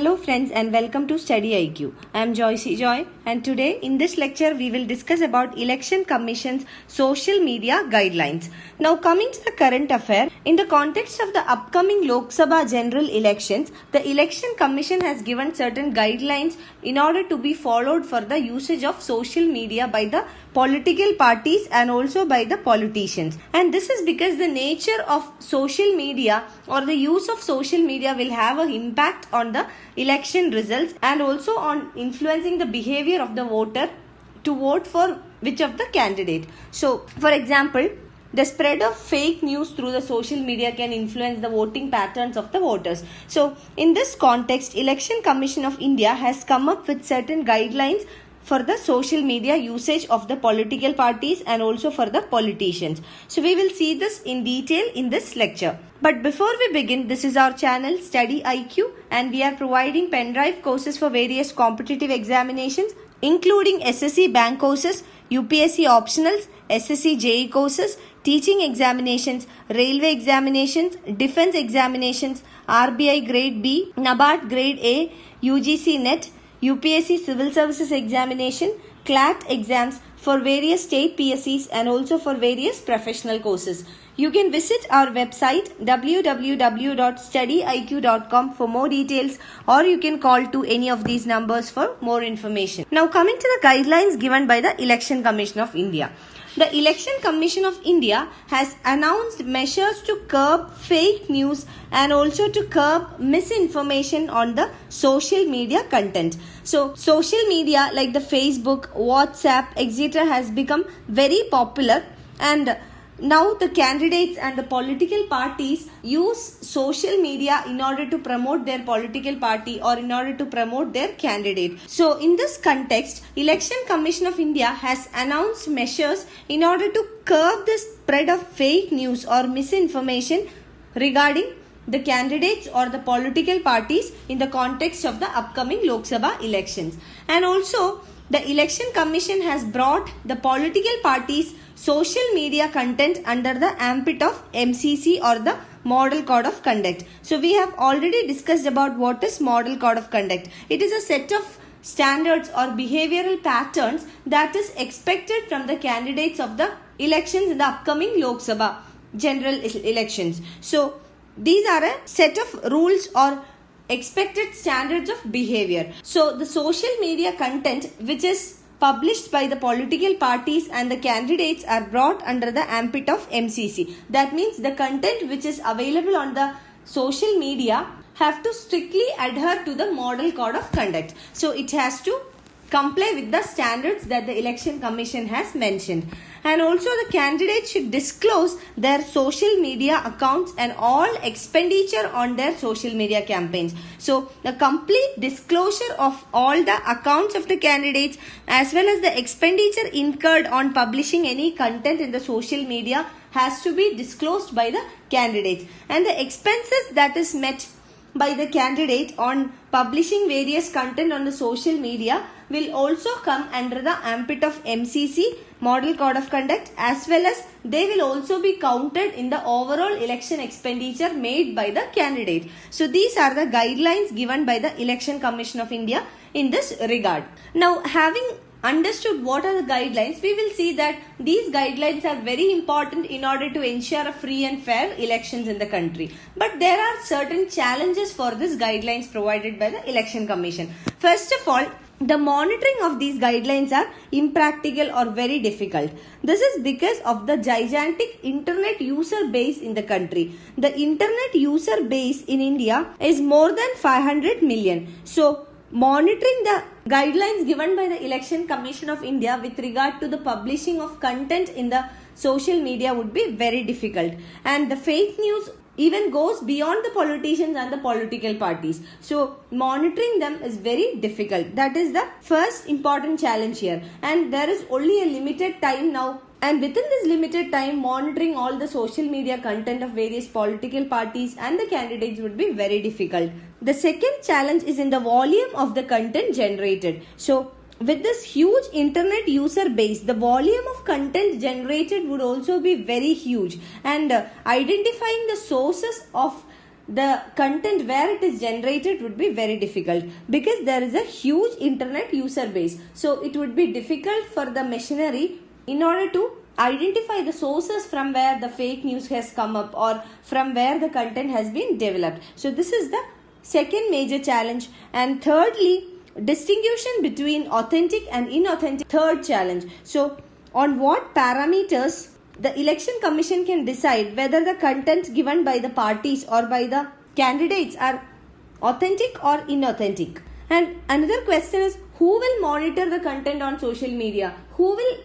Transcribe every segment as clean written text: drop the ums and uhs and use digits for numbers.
Hello friends and welcome to StudyIQ. I am Joycey Joy and today in this lecture we will discuss about Election Commission's social media guidelines. Now coming to the current affair, in the context of the upcoming Lok Sabha general elections, the Election Commission has given certain guidelines in order to be followed for the usage of social media by the political parties and also by the politicians. And this is because the nature of social media or the use of social media will have an impact on the election results and also on influencing the behavior of the voter to vote for which of the candidate. So, for example, the spread of fake news through the social media can influence the voting patterns of the voters. So, in this context, Election Commission of India has come up with certain guidelines for the social media usage of the political parties and also for the politicians. So we will see this in detail in this lecture. But before we begin, this is our channel StudyIQ and we are providing pen drive courses for various competitive examinations including SSC bank courses, UPSC optionals, SSC JE courses, teaching examinations, railway examinations, defense examinations, RBI grade B, NABARD grade A, UGC NET, UPSC Civil Services Examination, CLAT exams for various state PSCs and also for various professional courses. You can visit our website www.studyiq.com for more details or you can call to any of these numbers for more information. Now coming to the guidelines given by the Election Commission of India. The Election Commission of India has announced measures to curb fake news and also to curb misinformation on the social media content. So, social media like the Facebook, WhatsApp, etc. has become very popular and now the candidates and the political parties use social media in order to promote their political party or in order to promote their candidate. So in this context, Election Commission of India has announced measures in order to curb the spread of fake news or misinformation regarding the candidates or the political parties in the context of the upcoming Lok Sabha elections. And also the Election Commission has brought the political parties' social media content under the ambit of MCC or the Model Code of Conduct. So we have already discussed about what is Model Code of Conduct. It is a set of standards or behavioral patterns that is expected from the candidates of the elections in the upcoming Lok Sabha general elections. So these are a set of rules or expected standards of behavior. So the social media content which is published by the political parties and the candidates are brought under the ambit of MCC. That means the content which is available on the social media have to strictly adhere to the Model Code of Conduct. So it has to comply with the standards that the Election Commission has mentioned. And also the candidates should disclose their social media accounts and all expenditure on their social media campaigns. So the complete disclosure of all the accounts of the candidates as well as the expenditure incurred on publishing any content in the social media has to be disclosed by the candidates. And the expenses that is met by the candidate on publishing various content on the social media will also come under the ambit of MCC, Model Code of Conduct, as well as they will also be counted in the overall election expenditure made by the candidate. So these are the guidelines given by the Election Commission of India in this regard. Now having understood what are the guidelines, we will see that these guidelines are very important in order to ensure a free and fair elections in the country. But there are certain challenges for these guidelines provided by the Election Commission. First of all, the monitoring of these guidelines are impractical or very difficult. This is because of the gigantic internet user base in the country. The internet user base in India is more than 500 million. So monitoring the guidelines given by the Election Commission of India with regard to the publishing of content in the social media would be very difficult. And the fake news even goes beyond the politicians and the political parties. So monitoring them is very difficult. That is the first important challenge here. And there is only a limited time now. And within this limited time, monitoring all the social media content of various political parties and the candidates would be very difficult. The second challenge is in the volume of the content generated. So with this huge internet user base, the volume of content generated would also be very huge. And identifying the sources of the content where it is generated would be very difficult because there is a huge internet user base. So it would be difficult for the machinery in order to identify the sources from where the fake news has come up or from where the content has been developed. So this is the second major challenge. And thirdly, distinguishing between authentic and inauthentic, third challenge. So on what parameters the election commission can decide whether the content given by the parties or by the candidates are authentic or inauthentic. And another question is, who will monitor the content on social media? Who will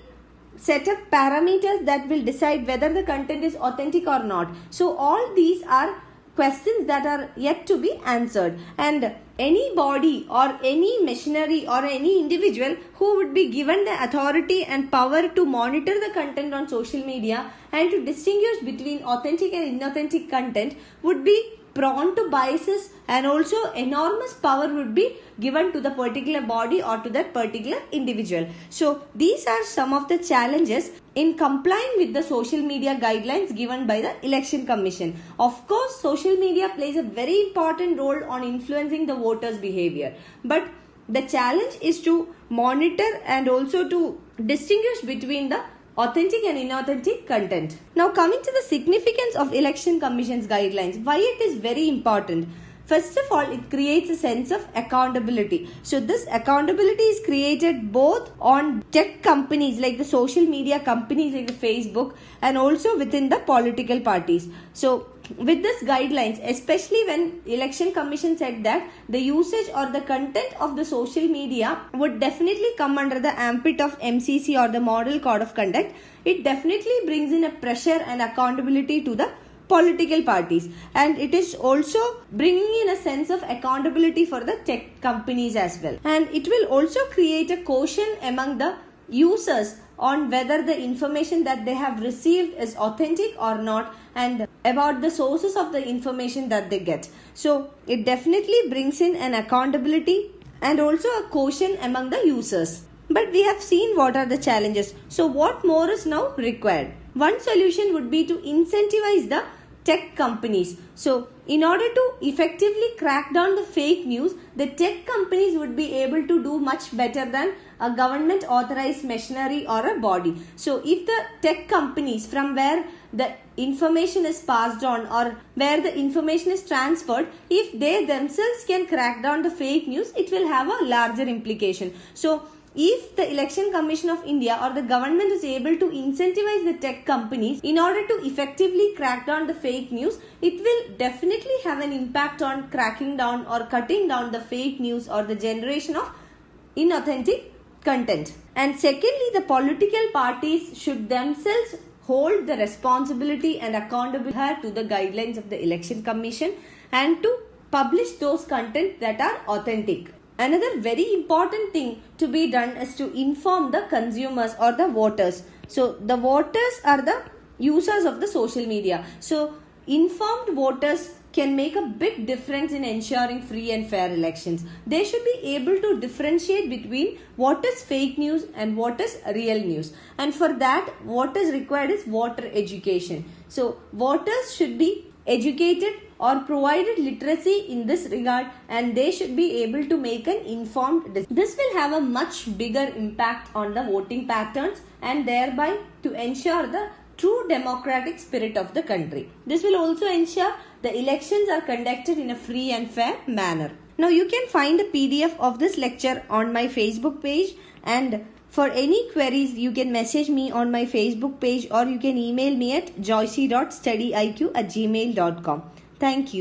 set up parameters that will decide whether the content is authentic or not? So all these are questions that are yet to be answered, and any body or any machinery or any individual who would be given the authority and power to monitor the content on social media and to distinguish between authentic and inauthentic content would be prone to biases, and also enormous power would be given to the particular body or to that particular individual. So these are some of the challenges in complying with the social media guidelines given by the Election Commission. Of course, social media plays a very important role on influencing the voters' behavior, but the challenge is to monitor and also to distinguish between the authentic and inauthentic content. Now coming to the significance of Election Commission's guidelines, why it is very important. First of all, it creates a sense of accountability. So this accountability is created both on tech companies like the social media companies like the Facebook, and also within the political parties. So with this guidelines, especially when Election Commission said that the usage or the content of the social media would definitely come under the ambit of MCC or the Model Code of Conduct, it definitely brings in a pressure and accountability to the political parties, and it is also bringing in a sense of accountability for the tech companies as well. And it will also create a caution among the users on whether the information that they have received is authentic or not, and about the sources of the information that they get. So it definitely brings in an accountability and also a caution among the users. But we have seen what are the challenges. So what more is now required? One solution would be to incentivize the tech companies. So in order to effectively crack down the fake news, the tech companies would be able to do much better than a government authorized machinery or a body. So if the tech companies from where the information is passed on or where the information is transferred, if they themselves can crack down the fake news, it will have a larger implication. So if the Election Commission of India or the government is able to incentivize the tech companies in order to effectively crack down the fake news, it will definitely have an impact on cracking down or cutting down the fake news or the generation of inauthentic content. And secondly, the political parties should themselves hold the responsibility and accountability to the guidelines of the Election Commission and to publish those content that are authentic. Another very important thing to be done is to inform the consumers or the voters. So the voters are the users of the social media. So informed voters can make a big difference in ensuring free and fair elections. They should be able to differentiate between what is fake news and what is real news. And for that, what is required is voter education. So voters should be educated or provided literacy in this regard, and they should be able to make an informed decision. This will have a much bigger impact on the voting patterns and thereby to ensure the true democratic spirit of the country. This will also ensure the elections are conducted in a free and fair manner. Now you can find a PDF of this lecture on my Facebook page, and for any queries you can message me on my Facebook page or you can email me at joycey.studyiq@gmail.com. Thank you.